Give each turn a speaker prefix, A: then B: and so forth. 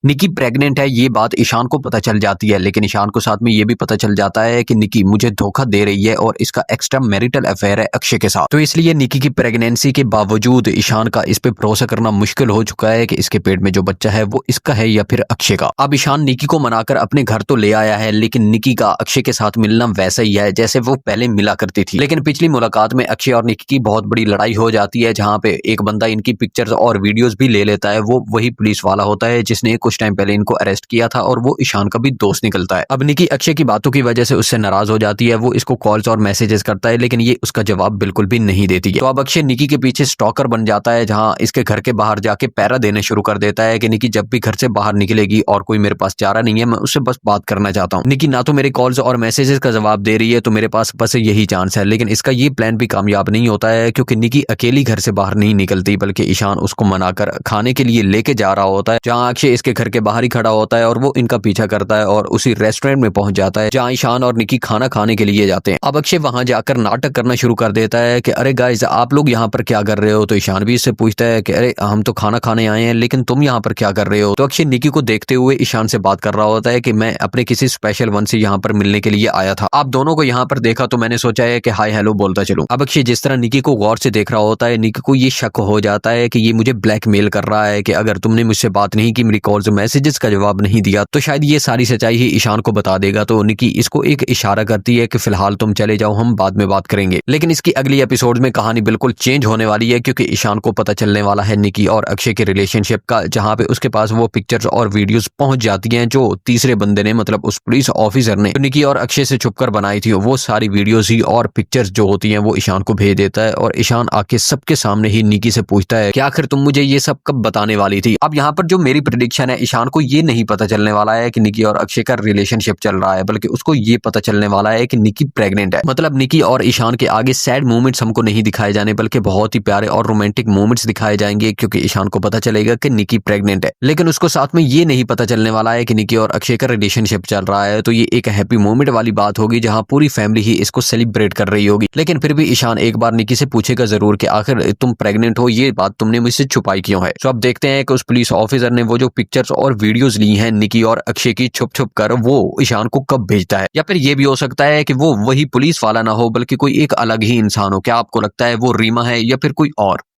A: निकी pregnant है ये बात ईशान को पता चल जाती है, लेकिन ईशान को साथ में ये भी पता चल जाता है कि निकी मुझे धोखा दे रही है और इसका एक्स्ट्रा मैरिटल अफेयर है अक्षय के साथ। तो इसलिए निकी की प्रेगनेंसी के बावजूद ईशान का इस पे भरोसा करना मुश्किल हो चुका है कि इसके पेट में जो बच्चा है वो इसका है या फिर अक्षय का। अब ईशान निकी को मनाकर अपने घर तो ले आया है, लेकिन निकी का अक्षय के साथ मिलना वैसा ही है जैसे वो पहले मिला करती थी। लेकिन पिछली मुलाकात में अक्षय और निकी की बहुत बड़ी लड़ाई हो जाती है, जहाँ पे एक बंदा इनकी पिक्चर्स और वीडियोस भी ले लेता है। वो वही पुलिस वाला होता है जिसने कुछ टाइम पहले इनको अरेस्ट किया था और वो ईशान का भी दोस्त निकलता है। अब निकी अक्षय की बातों की वजह से उससे नाराज हो जाती है। वो इसको कॉल्स और मैसेजेस करता है, लेकिन ये उसका जवाब बिल्कुल भी नहीं देती है। तो अब अक्षय निकी के पीछे स्टॉकर बन जाता है, जहां इसके घर के बाहर जाके पैरा देने शुरू कर देता है कि निकी जब भी घर से बाहर निकलेगी और कोई मेरे पास चारा नहीं है, मैं उससे बस बात करना चाहता हूँ। निकी ना तो मेरे कॉल्स और मैसेजेस का जवाब दे रही है, तो मेरे पास बस यही चांस है। लेकिन इसका ये प्लान भी कामयाब नहीं होता है, क्योंकि निकी अकेली घर से बाहर नहीं निकलती, बल्कि ईशान उसको मनाकर खाने के लिए लेके जा रहा होता है, जहां अक्षय इसके घर के बाहर ही खड़ा होता है और वो इनका पीछा करता है और उसी रेस्टोरेंट में पहुंच जाता है जहां ईशान और निकी खाना खाने के लिए जाते हैं। अब अक्षय वहां जाकर नाटक करना शुरू कर देता है कि अरे गाइस, आप लोग यहाँ पर क्या कर रहे हो? तो ईशान भी इससे पूछता है कि अरे हम तो खाना खाने आए हैं, लेकिन तुम यहाँ पर क्या कर रहे हो? तो अक्षय निकी को देखते हुए ईशान से बात कर रहा होता है कि मैं अपने किसी स्पेशल वन से यहाँ पर मिलने के लिए आया था। आप दोनों को यहाँ पर देखा तो मैंने सोचा है कि हाय हेलो बोलता चलूं। अब अक्षय जिस तरह निकी को गौर से देख रहा होता है, निकी को ये शक हो जाता है कि ये मुझे ब्लैकमेल कर रहा है कि अगर तुमने मुझसे बात नहीं की, मेरी कॉल्स मैसेजेस का जवाब नहीं दिया, तो शायद ये सारी सच्चाई ही ईशान को बता देगा। तो निकी इसको एक इशारा करती है कि फिलहाल तुम चले जाओ, हम बाद में बात करेंगे। लेकिन इसकी अगली एपिसोड में कहानी बिल्कुल चेंज होने वाली है, क्योंकि ईशान को पता चलने वाला है निकी और अक्षय के रिलेशनशिप का, जहां पे उसके पास वो पिक्चर्स और वीडियोस पहुंच जाती हैं जो तीसरे बंदे ने, मतलब उस पुलिस ऑफिसर ने निकी और अक्षय से छुपकर बनाई थी। वो सारी वीडियोस ही और पिक्चर्स जो होती हैं वो ईशान को भेज देता है, और ईशान आके सबके सामने ही निकी से पूछता है कि आखिर तुम मुझे ये सब कब बताने वाली थी? अब यहाँ पर जो मेरी प्रेडिक्शन है, ईशान को ये नहीं पता चलने वाला है कि निकी और अक्षय का रिलेशनशिप चल रहा है, बल्कि उसको ये पता चलने वाला है कि निकी प्रेग्नेंट है। मतलब निकी और ईशान के आगे सैड मोमेंट्स हमको नहीं दिखाए जाने, बल्कि बहुत ही प्यारे और रोमांटिक मोमेंट्स दिखाए जाएंगे, क्योंकि ईशान को पता चलेगा कि निकी प्रेग्नेंट है। लेकिन उसको साथ में ये नहीं पता चलने वाला है कि निकी और अक्षय का रिलेशनशिप चल रहा है। तो ये एक हैप्पी मोमेंट वाली बात होगी, जहां पूरी फैमिली ही इसको सेलिब्रेट कर रही होगी। लेकिन फिर भी ईशान एक बार निकी से पूछेगा जरूर कि आखिर तुम प्रेग्नेंट हो, ये बात तुमने मुझसे छुपाई क्यों है? तो अब देखते हैं कि उस पुलिस ऑफिसर ने वो जो पिक्चर्स और वीडियोस ली हैं निकी और अक्षय की छुप छुप कर, वो ईशान को कब भेजता है। या फिर ये भी हो सकता है कि वो वही पुलिस वाला ना हो, बल्कि कोई एक अलग ही इंसान हो। क्या आपको लगता है वो रीमा है या फिर कोई और?